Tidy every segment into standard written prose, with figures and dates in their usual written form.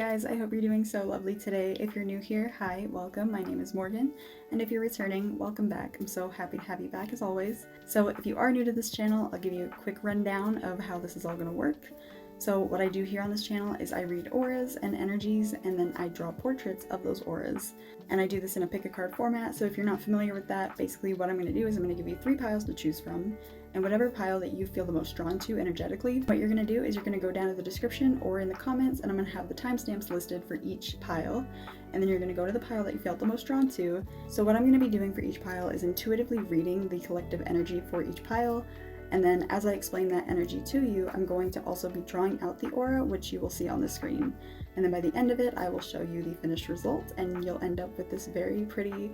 guys, I hope you're doing so lovely today. If you're new here, hi, welcome. My name is Morgan, and if you're returning, welcome back. I'm so happy to have you back as always. So if you are new to this channel, I'll give you a quick rundown of how this is all going to work. So what I do here on this channel is I read auras and energies, and then I draw portraits of those auras. And I do this in a pick a card format, so if you're not familiar with that, basically what I'm going to do is I'm going to give you 3 piles to choose from. And whatever pile that you feel the most drawn to energetically, what you're going to do is you're going to go down to the description or in the comments, and I'm going to have the timestamps listed for each pile. And then you're going to go to the pile that you felt the most drawn to. So what I'm going to be doing for each pile is intuitively reading the collective energy for each pile. And then as I explain that energy to you, I'm going to also be drawing out the aura, which you will see on the screen. And then by the end of it, I will show you the finished result, and you'll end up with this very pretty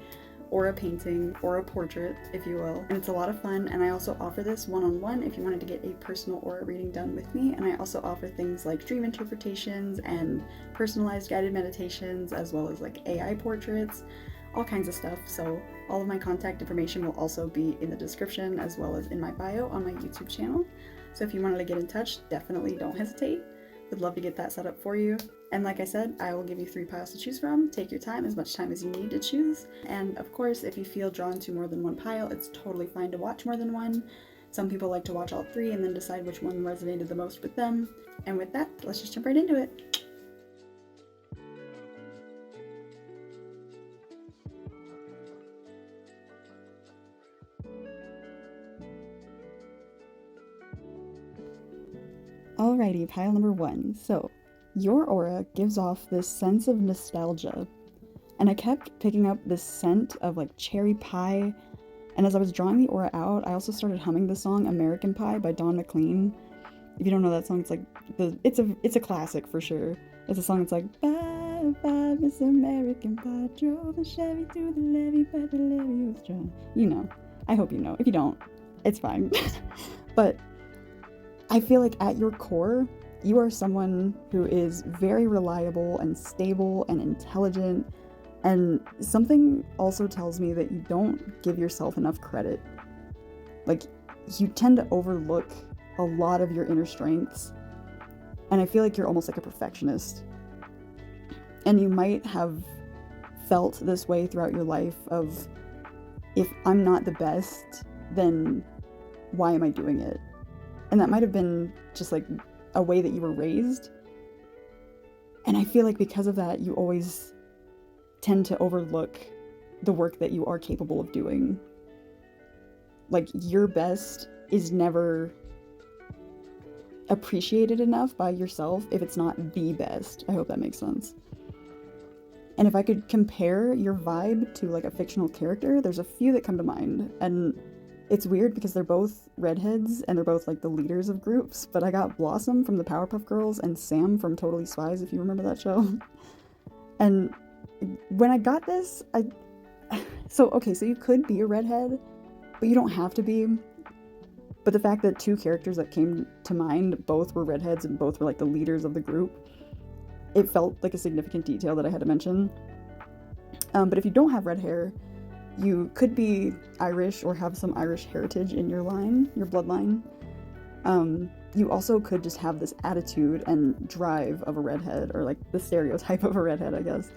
aura painting, aura portrait, if you will. And it's a lot of fun, and I also offer this one-on-one if you wanted to get a personal aura reading done with me. And I also offer things like dream interpretations and personalized guided meditations, as well as like AI portraits, all kinds of stuff. So all of my contact information will also be in the description as well as in my bio on my YouTube channel. So if you wanted to get in touch, definitely don't hesitate. Would love to get that set up for you. And like I said, I will give you 3 piles to choose from. Take your time, as much time as you need to choose. And of course, if you feel drawn to more than one pile, it's totally fine to watch more than one. Some people like to watch all 3 and then decide which one resonated the most with them. And with that, let's just jump right into it. Alrighty, pile number 1. So, your aura gives off this sense of nostalgia. And I kept picking up this scent of like cherry pie. And as I was drawing the aura out, I also started humming the song American Pie by Don McLean. If you don't know that song, it's like it's a classic for sure. It's a song that's like, bye, bye, Miss American Pie, drove a Chevy through the levee, but the levee was dry. You know. I hope you know. If you don't, it's fine. But I feel like at your core, you are someone who is very reliable and stable and intelligent, and something also tells me that you don't give yourself enough credit. Like, you tend to overlook a lot of your inner strengths, and I feel like you're almost like a perfectionist. And you might have felt this way throughout your life of, if I'm not the best, then why am I doing it? And that might have been just like a way that you were raised. And I feel like because of that, you always tend to overlook the work that you are capable of doing. Like, your best is never appreciated enough by yourself if it's not the best. I hope that makes sense. And if I could compare your vibe to like a fictional character, there's a few that come to mind. And it's weird because they're both redheads and they're both like the leaders of groups, but I got Blossom from the Powerpuff Girls and Sam from Totally Spies, if you remember that show. And when I got this, so you could be a redhead, but you don't have to be. But the fact that 2 characters that came to mind, both were redheads and both were like the leaders of the group, it felt like a significant detail that I had to mention. But if you don't have red hair, you could be Irish or have some Irish heritage in your line, your bloodline. You also could just have this attitude and drive of a redhead, or like the stereotype of a redhead, I guess.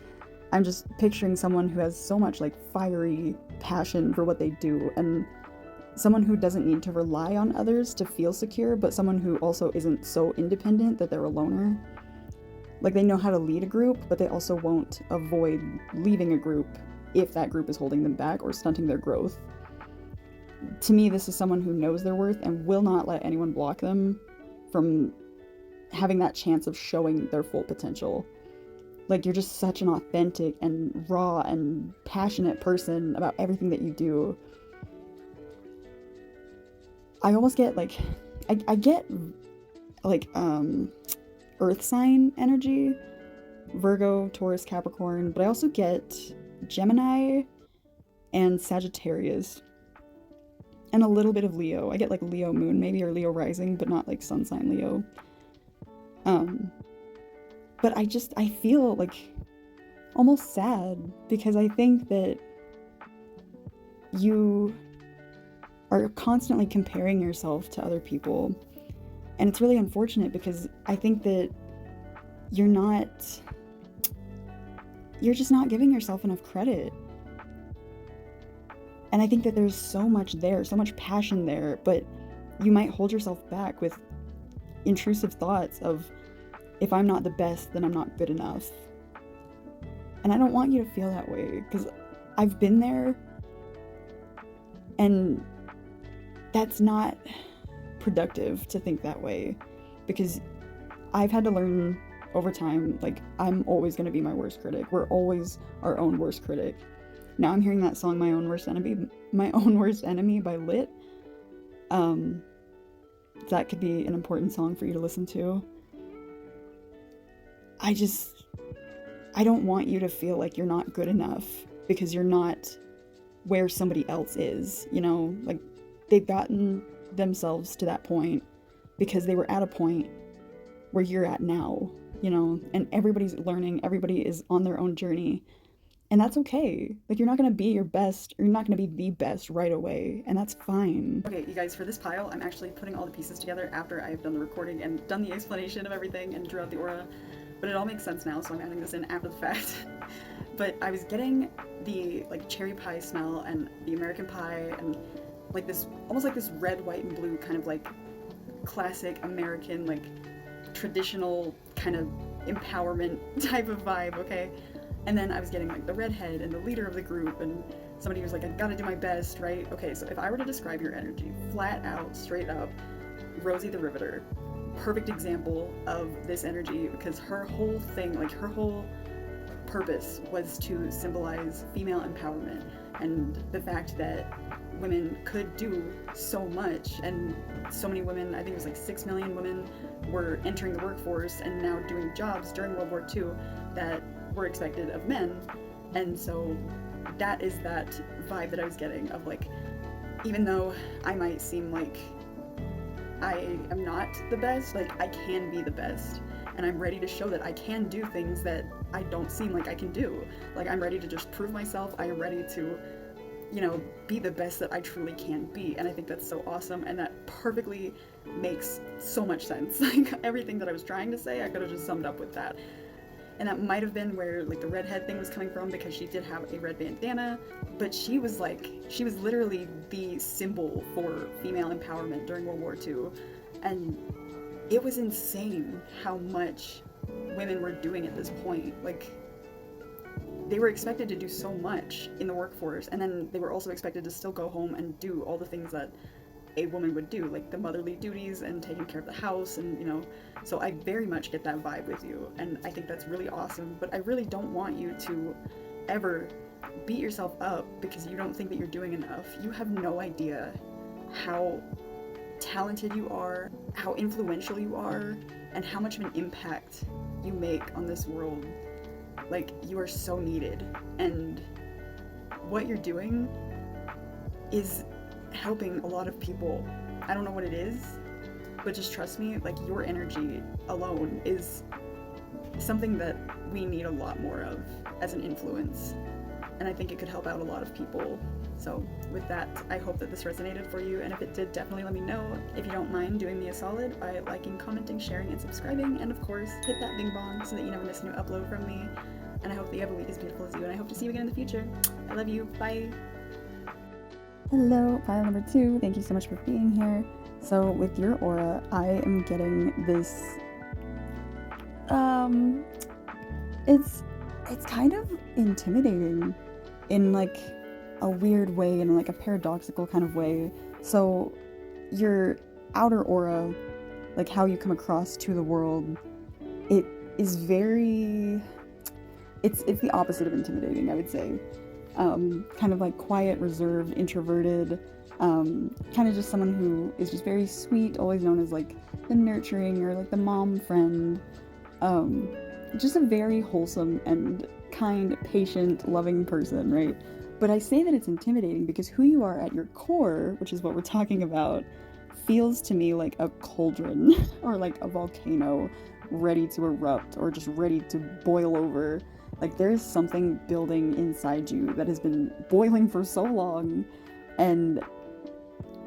I'm just picturing someone who has so much like fiery passion for what they do, and someone who doesn't need to rely on others to feel secure, but someone who also isn't so independent that they're a loner. Like, they know how to lead a group, but they also won't avoid leaving a group if that group is holding them back or stunting their growth. To me, this is someone who knows their worth and will not let anyone block them from having that chance of showing their full potential. Like, you're just such an authentic and raw and passionate person about everything that you do. I almost get like, I get like earth sign energy, Virgo, Taurus, Capricorn, but I also get Gemini and Sagittarius, and a little bit of Leo. I get like Leo moon maybe, or Leo rising, but not like sun sign Leo. But I feel like almost sad because I think that you are constantly comparing yourself to other people, and it's really unfortunate because I think that you're not you're just not giving yourself enough credit. And I think that there's so much there, so much passion there, but you might hold yourself back with intrusive thoughts of, if I'm not the best, then I'm not good enough. And I don't want you to feel that way, because I've been there, and that's not productive to think that way, because I've had to learn over time, like, I'm always going to be my worst critic. We're always our own worst critic. Now I'm hearing that song, My Own Worst Enemy by Lit. That could be an important song for you to listen to. I don't want you to feel like you're not good enough because you're not where somebody else is, you know? Like, they've gotten themselves to that point because they were at a point where you're at now, you know? And everybody's learning, everybody is on their own journey. And that's okay. Like, you're not going to be your best, or you're not going to be the best right away, and that's fine. Okay, you guys, for this pile, I'm actually putting all the pieces together after I've done the recording and done the explanation of everything and drew out the aura. But it all makes sense now, so I'm adding this in after the fact. But I was getting the, like, cherry pie smell and the American pie and, like, this, almost like this red, white, and blue kind of, like, classic American, like, traditional kind of empowerment type of vibe, okay? And then I was getting, like, the redhead and the leader of the group, and somebody was like, I gotta do my best, right? Okay, so if I were to describe your energy, flat out, straight up, Rosie the Riveter, perfect example of this energy, because her whole thing, like, her whole purpose was to symbolize female empowerment and the fact that women could do so much, and so many women, I think it was like 6 million women, were entering the workforce and now doing jobs during World War II that were expected of men. And so that is that vibe that I was getting of, like, even though I might seem like I am not the best, like, I can be the best, and I'm ready to show that I can do things that I don't seem like I can do. Like, I'm ready to just prove myself. I am ready to, you know, be the best that I truly can be. And I think that's so awesome, and that perfectly makes so much sense. Like, everything that I was trying to say, I could have just summed up with that. And that might have been where, like, the redhead thing was coming from, because she did have a red bandana, but she was literally the symbol for female empowerment during World War II. And it was insane how much women were doing at this point. Like, they were expected to do so much in the workforce, and then they were also expected to still go home and do all the things that a woman would do, like the motherly duties and taking care of the house, and, you know, so I very much get that vibe with you, and I think that's really awesome. But I really don't want you to ever beat yourself up because you don't think that you're doing enough. You have no idea how talented you are, how influential you are, and how much of an impact you make on this world. Like, you are so needed, and what you're doing is helping a lot of people. I don't know what it is, but just trust me, like, your energy alone is something that we need a lot more of as an influence, and I think it could help out a lot of people. So with that, I hope that this resonated for you, and if it did, definitely let me know. If you don't mind doing me a solid by liking, commenting, sharing, and subscribing, and of course, hit that bing bong so that you never miss a new upload from me. And I hope that you have a week as beautiful as you, and I hope to see you again in the future. I love you. Bye. Hello, pile number 2. Thank you so much for being here. So with your aura, I am getting this, it's kind of intimidating in, like, a weird way, in, like, a paradoxical kind of way. So your outer aura, like how you come across to the world, it is very, it's the opposite of intimidating, I would say. Kind of like quiet, reserved, introverted, kind of just someone who is just very sweet, always known as, like, the nurturing, or, like, the mom friend, just a very wholesome and kind, patient, loving person, right? But I say that it's intimidating because who you are at your core, which is what we're talking about, feels to me like a cauldron or like a volcano ready to erupt or just ready to boil over. Like, there's something building inside you that has been boiling for so long, and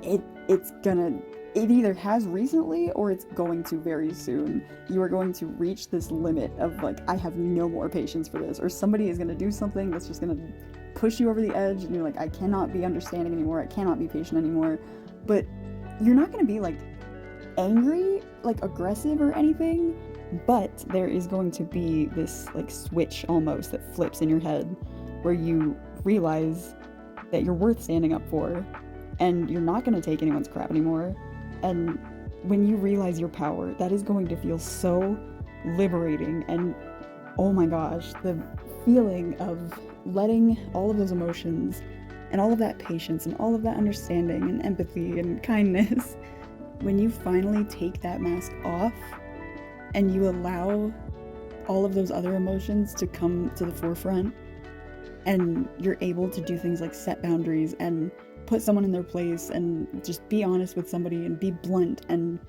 it's gonna it either has recently or it's going to very soon. You are going to reach this limit of like, I have no more patience for this, or somebody is going to do something that's just going to push you over the edge, and you're like, I cannot be understanding anymore, I cannot be patient anymore. But you're not going to be like angry, like aggressive or anything, but there is going to be this like switch almost that flips in your head where you realize that you're worth standing up for, and you're not going to take anyone's crap anymore. And when you realize your power, that is going to feel so liberating. And oh my gosh, the feeling of letting all of those emotions and all of that patience and all of that understanding and empathy and kindness, when you finally take that mask off and you allow all of those other emotions to come to the forefront, and you're able to do things like set boundaries and put someone in their place and just be honest with somebody and be blunt and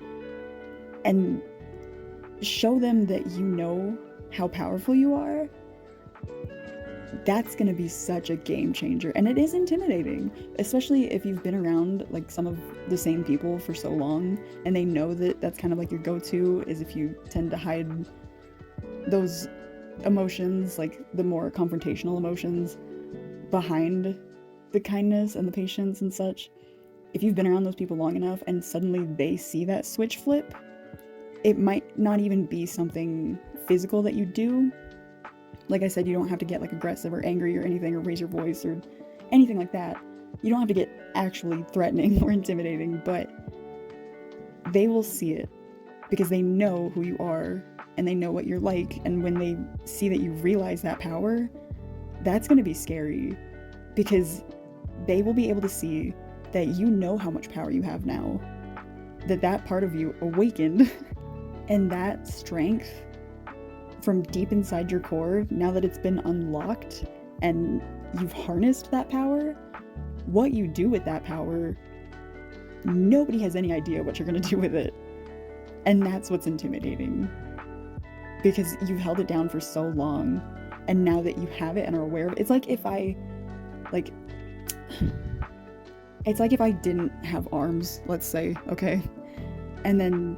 show them that you know how powerful you are, that's going to be such a game changer. And it is intimidating, especially if you've been around like some of the same people for so long, and they know that that's kind of like your go-to, is if you tend to hide those emotions, like the more confrontational emotions, behind the kindness and the patience and such. If you've been around those people long enough and suddenly they see that switch flip, it might not even be something physical that you do. Like I said, you don't have to get like aggressive or angry or anything, or raise your voice or anything like that. You don't have to get actually threatening or intimidating, but they will see it because they know who you are and they know what you're like. And when they see that you realize that power, that's going to be scary, because they will be able to see that you know how much power you have now, that part of you awakened, and that strength from deep inside your core, now that it's been unlocked and you've harnessed that power, what you do with that power, nobody has any idea what you're going to do with it. And that's what's intimidating, because you've held it down for so long, and now that you have it and are aware of it, it's like if I didn't have arms, let's say, okay? And then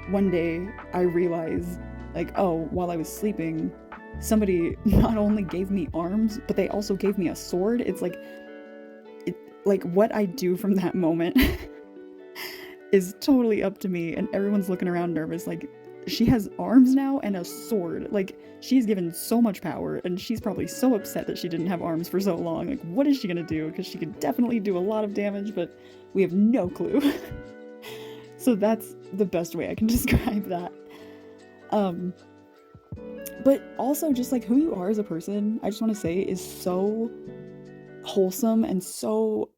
one day I realized, like, oh, while I was sleeping, somebody not only gave me arms, but they also gave me a sword. It's like what I do from that moment is totally up to me, and everyone's looking around nervous, like, she has arms now and a sword. Like, she's given so much power, and she's probably so upset that she didn't have arms for so long. Like, what is she gonna do? Because she could definitely do a lot of damage, but we have no clue. So that's the best way I can describe that. But also just like who you are as a person, I just want to say, is so wholesome and so,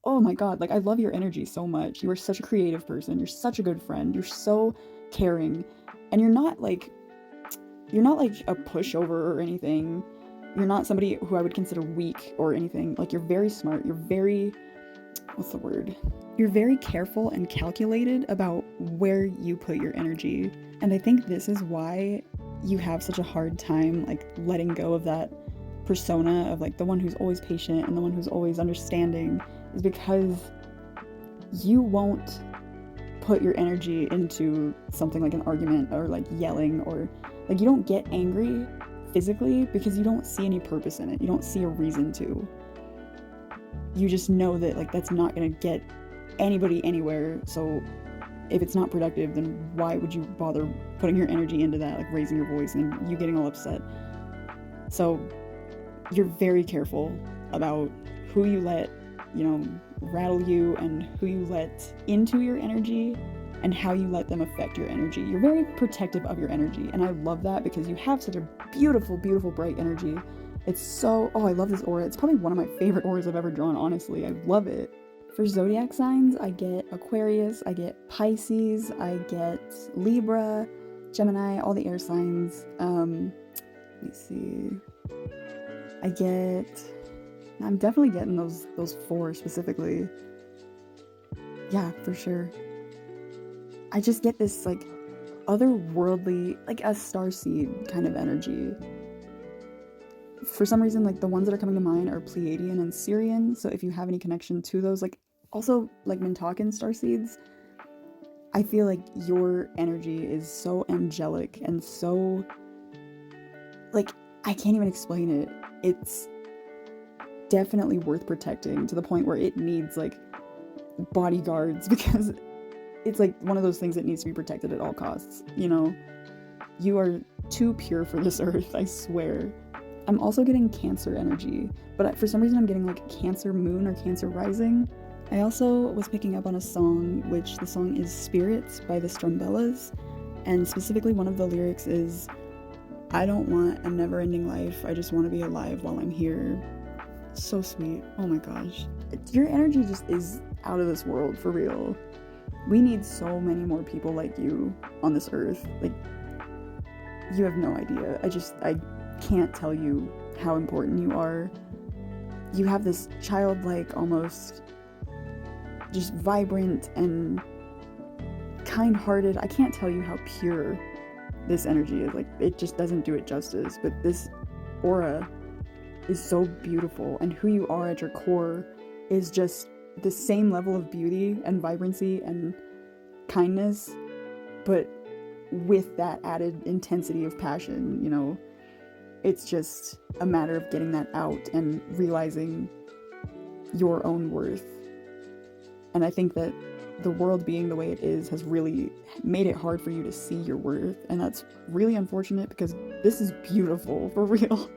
oh my god, like I love your energy so much. You are such a creative person, you're such a good friend, you're so caring, and you're not like a pushover or anything. You're not somebody who I would consider weak or anything. Like, you're very smart, you're very, what's the word? You're very careful and calculated about where you put your energy. And I think this is why you have such a hard time like letting go of that persona of like the one who's always patient and the one who's always understanding, is because you won't put your energy into something like an argument or like yelling, or like you don't get angry physically because you don't see any purpose in it. You don't see a reason to. You just know that like that's not gonna get anybody anywhere. So if it's not productive, then why would you bother putting your energy into that, like raising your voice and you getting all upset? So you're very careful about who you let, rattle you, and who you let into your energy, and how you let them affect your energy. You're very protective of your energy, and I love that because you have such a beautiful, beautiful, bright energy. It's so, I love this aura. It's probably one of my favorite auras I've ever drawn, honestly. I love it. For zodiac signs, I get Aquarius, I get Pisces, I get Libra, Gemini, all the air signs. Let me see. I'm definitely getting those 4 specifically. Yeah, for sure. I just get this like otherworldly, like a starseed kind of energy. For some reason, like the ones that are coming to mind are Pleiadian and Sirian. So if you have any connection to those, like also like Mintakan starseeds, I feel like your energy is so angelic and so, like, I can't even explain it. It's definitely worth protecting to the point where it needs, like, bodyguards, because it's like one of those things that needs to be protected at all costs, you know? You are too pure for this earth, I swear. I'm also getting Cancer energy, but for some reason I'm getting like Cancer moon or Cancer rising. I also was picking up on a song, which the song is Spirits by the Strumbellas, and specifically one of the lyrics is, I don't want a never-ending life, I just want to be alive while I'm here. So sweet. Oh my gosh. Your energy just is out of this world, for real. We need so many more people like you on this earth. Like, you have no idea. I can't tell you how important you are. You have this childlike, almost just vibrant and kind-hearted. I can't tell you how pure this energy is. Like, it just doesn't do it justice. But this aura is so beautiful, and who you are at your core is just the same level of beauty and vibrancy and kindness, but with that added intensity of passion, you know? It's just a matter of getting that out and realizing your own worth. And I think that the world being the way it is has really made it hard for you to see your worth, and that's really unfortunate because this is beautiful, for real.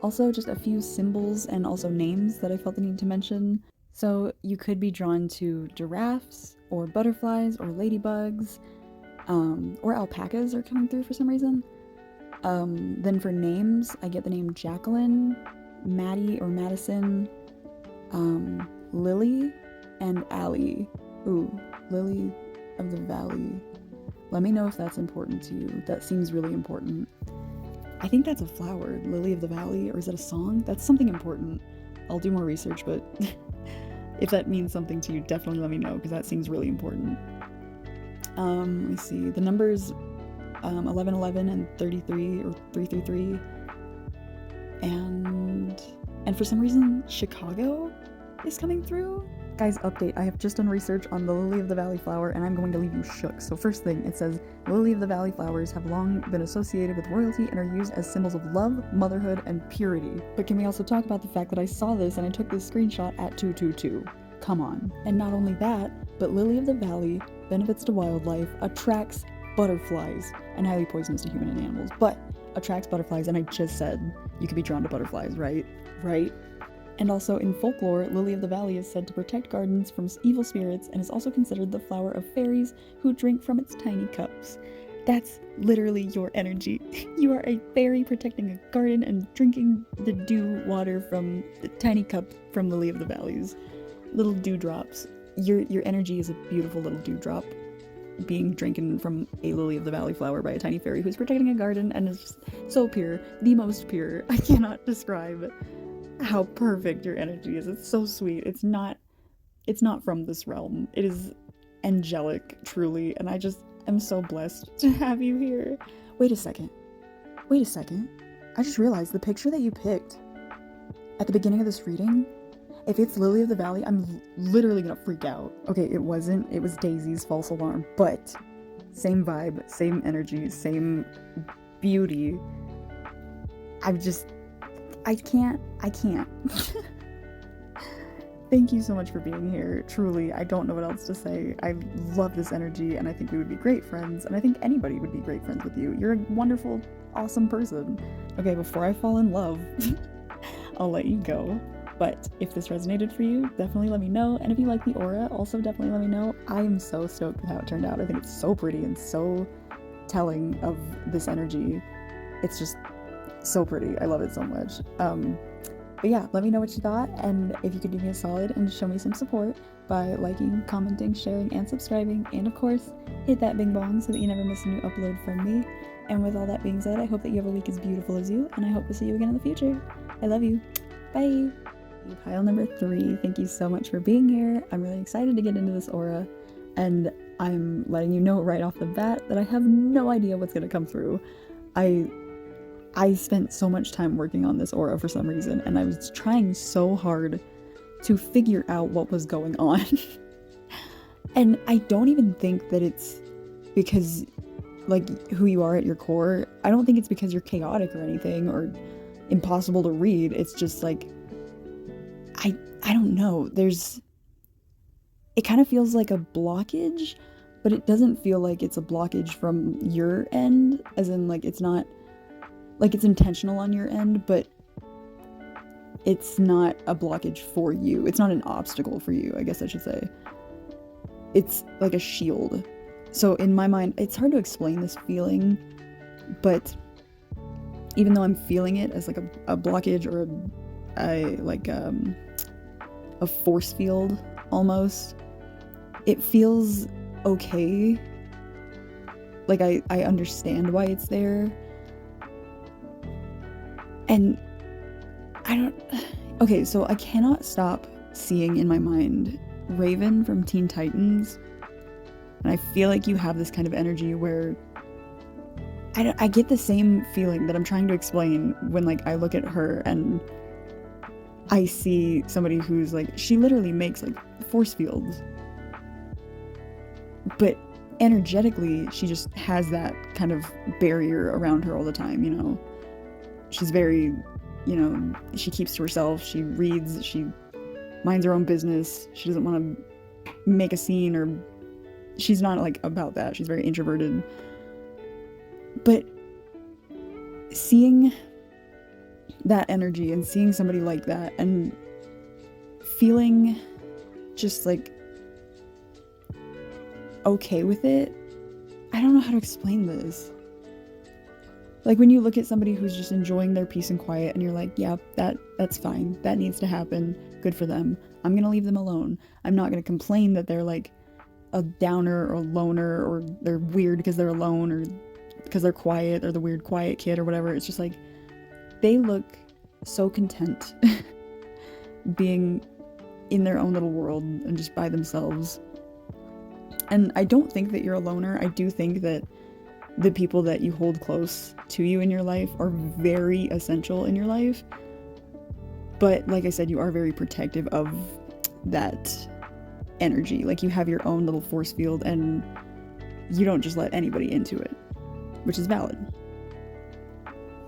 Also, just a few symbols and also names that I felt the need to mention. So you could be drawn to giraffes, or butterflies, or ladybugs, or alpacas are coming through for some reason. Then for names, I get the name Jacqueline, Maddie or Madison, Lily, and Allie. Ooh, Lily of the Valley. Let me know if that's important to you. That seems really important. I think that's a flower, Lily of the Valley, or is it a song? That's something important. I'll do more research, but if that means something to you, definitely let me know, because that seems really important. Let me see. The numbers 1111 and 33, or 333. And for some reason, Chicago is coming through. Guys, update. I have just done research on the Lily of the Valley flower, and I'm going to leave you shook. So first thing, it says, Lily of the Valley flowers have long been associated with royalty and are used as symbols of love, motherhood, and purity. But can we also talk about the fact that I saw this and I took this screenshot at 222? Come on. And not only that, but Lily of the Valley benefits to wildlife, attracts butterflies, and highly poisonous to human and animals, but attracts butterflies, and I just said you could be drawn to butterflies, right? Right? And also in folklore, Lily of the Valley is said to protect gardens from evil spirits and is also considered the flower of fairies who drink from its tiny cups. That's literally your energy. You are a fairy protecting a garden and drinking the dew water from the tiny cup from Lily of the Valleys. Little dewdrops. Your energy is a beautiful little dewdrop being drinking from a Lily of the Valley flower by a tiny fairy who's protecting a garden, and is just so pure. The most pure. I cannot describe how perfect your energy is. It's so sweet. It's not from this realm. It is angelic, truly, and I just am so blessed to have you here. Wait a second. I just realized the picture that you picked at the beginning of this reading, if it's Lily of the Valley, I'm literally gonna freak out. Okay, it wasn't. It was Daisy's false alarm, but same vibe, same energy, same beauty. I can't. Thank you so much for being here. Truly, I don't know what else to say. I love this energy, and I think we would be great friends, and I think anybody would be great friends with you. You're a wonderful, awesome person. Okay, before I fall in love, I'll let you go. But if this resonated for you, definitely let me know. And if you like the aura, also definitely let me know. I am so stoked with how it turned out. I think it's so pretty and so telling of this energy. It's just so pretty. I love it so much. But yeah, let me know what you thought, and if you could do me a solid and show me some support by liking, commenting, sharing, and subscribing, and of course, hit that bing bong so that you never miss a new upload from me. And with all that being said, I hope that you have a week as beautiful as you, and I hope to see you again in the future. I love you. Bye! Pile number 3, thank you so much for being here. I'm really excited to get into this aura, and I'm letting you know right off the bat that I have no idea what's going to come through. I spent so much time working on this aura for some reason, and I was trying so hard to figure out what was going on. And I don't even think that it's because like who you are at your core. I don't think it's because you're chaotic or anything or impossible to read. It's just like I don't know. It kind of feels like a blockage, but it doesn't feel like it's a blockage from your end, as in like it's not like it's intentional on your end, but it's not a blockage for you. It's not an obstacle for you, I guess I should say. It's like a shield. So in my mind, it's hard to explain this feeling, but even though I'm feeling it as like a blockage or a force field almost, it feels okay. Like I understand why it's there. And okay, so I cannot stop seeing in my mind Raven from Teen Titans. And I feel like you have this kind of energy where I get the same feeling that I'm trying to explain when like I look at her and I see somebody who's like, she literally makes like force fields. But energetically, she just has that kind of barrier around her all the time, you know? She's very, you know, she keeps to herself, she reads, she minds her own business, she doesn't want to make a scene, or she's not like about that, she's very introverted. But seeing that energy and seeing somebody like that and feeling just like okay with it, I don't know how to explain this. Like when you look at somebody who's just enjoying their peace and quiet and you're like, yeah, that's fine, that needs to happen, good for them, I'm gonna leave them alone. I'm not gonna complain that they're like a downer or a loner or they're weird because they're alone or because they're quiet or the weird quiet kid or whatever. It's just like they look so content being in their own little world and just by themselves. And I don't think that you're a loner. I do think that the people that you hold close to you in your life are very essential in your life. But like I said, you are very protective of that energy. Like you have your own little force field and you don't just let anybody into it, which is valid.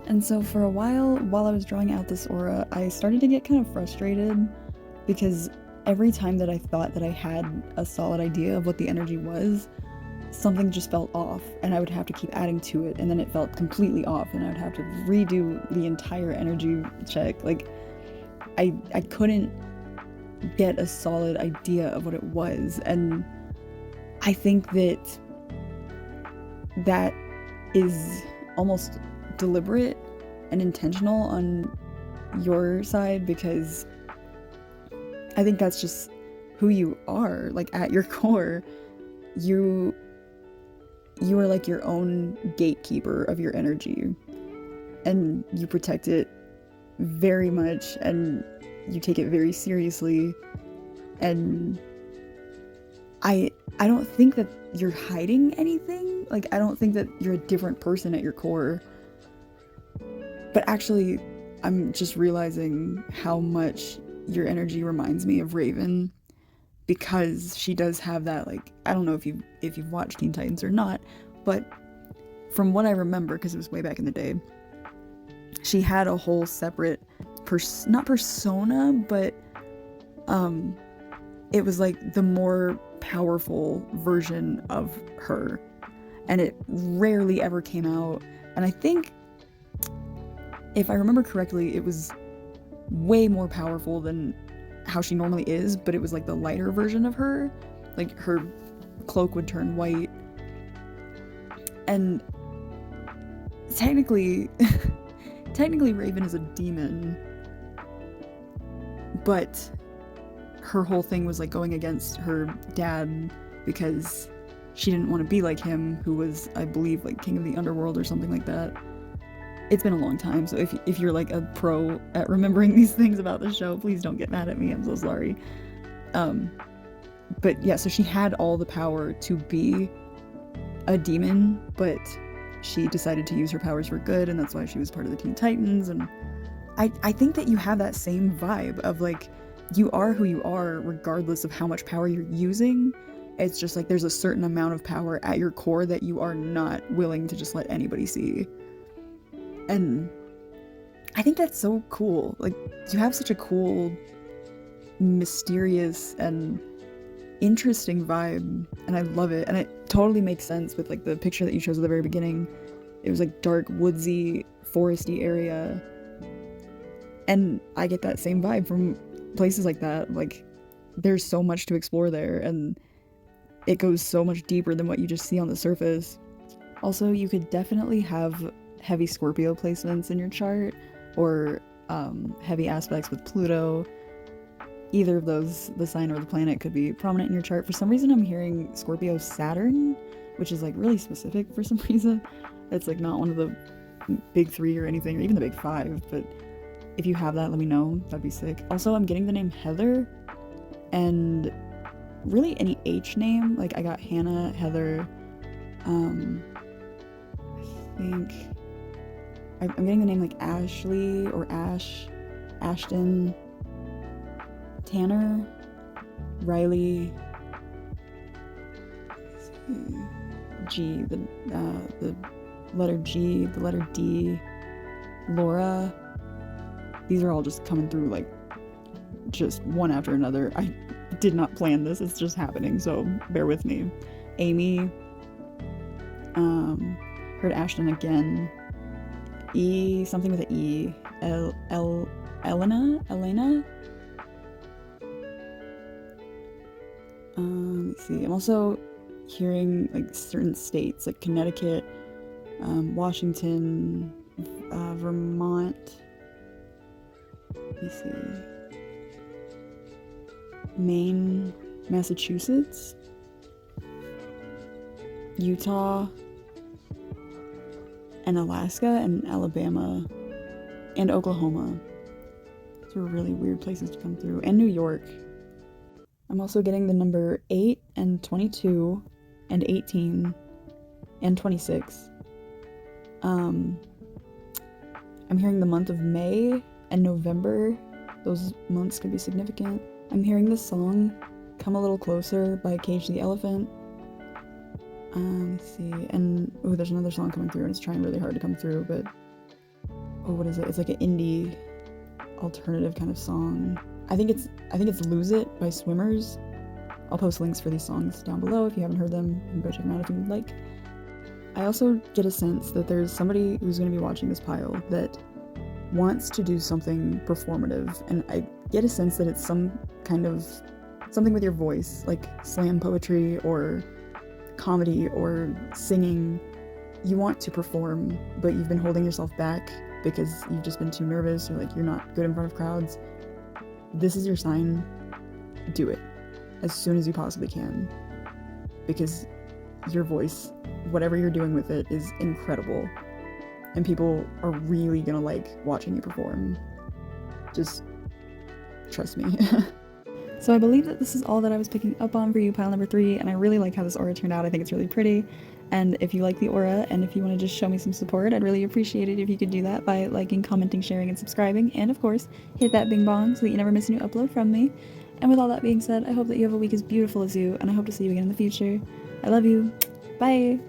And so for a while I was drawing out this aura, I started to get kind of frustrated because every time that I thought that I had a solid idea of what the energy was, something just felt off and I would have to keep adding to it, and then it felt completely off and I would have to redo the entire energy check. Like I couldn't get a solid idea of what it was, and I think that is almost deliberate and intentional on your side, because I think that's just who you are. Like at your core, you are like your own gatekeeper of your energy, and you protect it very much and you take it very seriously. And I don't think that you're hiding anything. Like I don't think that you're a different person at your core. But actually, I'm just realizing how much your energy reminds me of Raven, because she does have that, like, I don't know if you've watched Teen Titans or not, but from what I remember, because it was way back in the day, she had a whole separate not persona, but it was like the more powerful version of her, and it rarely ever came out. And I think, if I remember correctly, it was way more powerful than how she normally is, but it was like the lighter version of her. Like her cloak would turn white, and technically Raven is a demon, but her whole thing was like going against her dad because she didn't want to be like him, who was, I believe, like king of the underworld or something like that. It's been a long time, so if you're like a pro at remembering these things about the show, please don't get mad at me, I'm so sorry. But yeah, so she had all the power to be a demon, but she decided to use her powers for good, and that's why she was part of the Teen Titans. And I think that you have that same vibe of like, you are who you are regardless of how much power you're using. it's just like there's a certain amount of power at your core that you are not willing to just let anybody see. And I think that's so cool. Like, you have such a cool, mysterious, and interesting vibe, and I love it. And it totally makes sense with like the picture that you chose at the very beginning. It was like dark, woodsy, foresty area. And I get that same vibe from places like that. Like, there's so much to explore there, and it goes so much deeper than what you just see on the surface. Also, you could definitely have heavy Scorpio placements in your chart, or heavy aspects with Pluto. Either of those, the sign or the planet, could be prominent in your chart. For some reason, I'm hearing Scorpio Saturn, which is like really specific for some reason. It's like not one of the big 3 or anything, or even the big 5, but if you have that, let me know. That'd be sick. Also, I'm getting the name Heather, and really any H name. Like, I got Hannah, Heather, I think I'm getting the name like Ashley or Ash, Ashton, Tanner, Riley, G, the letter G, the letter D, Laura. These are all just coming through like just one after another. I did not plan this, it's just happening, so bear with me. Amy, heard Ashton again. E, something with an E. Elena? Let's see. I'm also hearing like certain states, like Connecticut, Washington, Vermont. Let me see. Maine, Massachusetts, Utah, and Alaska, and Alabama, and Oklahoma. Those are really weird places to come through. And New York. I'm also getting the number 8 and 22 and 18 and 26. I'm hearing the month of May and November. Those months could be significant. I'm hearing the song Come a Little Closer by Cage the Elephant. Let's see. And there's another song coming through, and it's trying really hard to come through, but what is it? It's like an indie alternative kind of song. I think it's Lose It by SWMRS. I'll post links for these songs down below if you haven't heard them. You can go check them out if you would like. I also get a sense that there's somebody who's going to be watching this pile that wants to do something performative, and I get a sense that it's some kind of something with your voice, like slam poetry or comedy or singing. You want to perform, but you've been holding yourself back because you've just been too nervous, or like you're not good in front of crowds. This is your sign. Do it as soon as you possibly can, because your voice, whatever you're doing with it, is incredible, and people are really gonna like watching you perform. Just trust me. So I believe that this is all that I was picking up on for you, pile number 3, and I really like how this aura turned out. I think it's really pretty, and if you like the aura, and if you want to just show me some support, I'd really appreciate it if you could do that by liking, commenting, sharing, and subscribing, and of course, hit that bing bong so that you never miss a new upload from me. And with all that being said, I hope that you have a week as beautiful as you, and I hope to see you again in the future. I love you. Bye!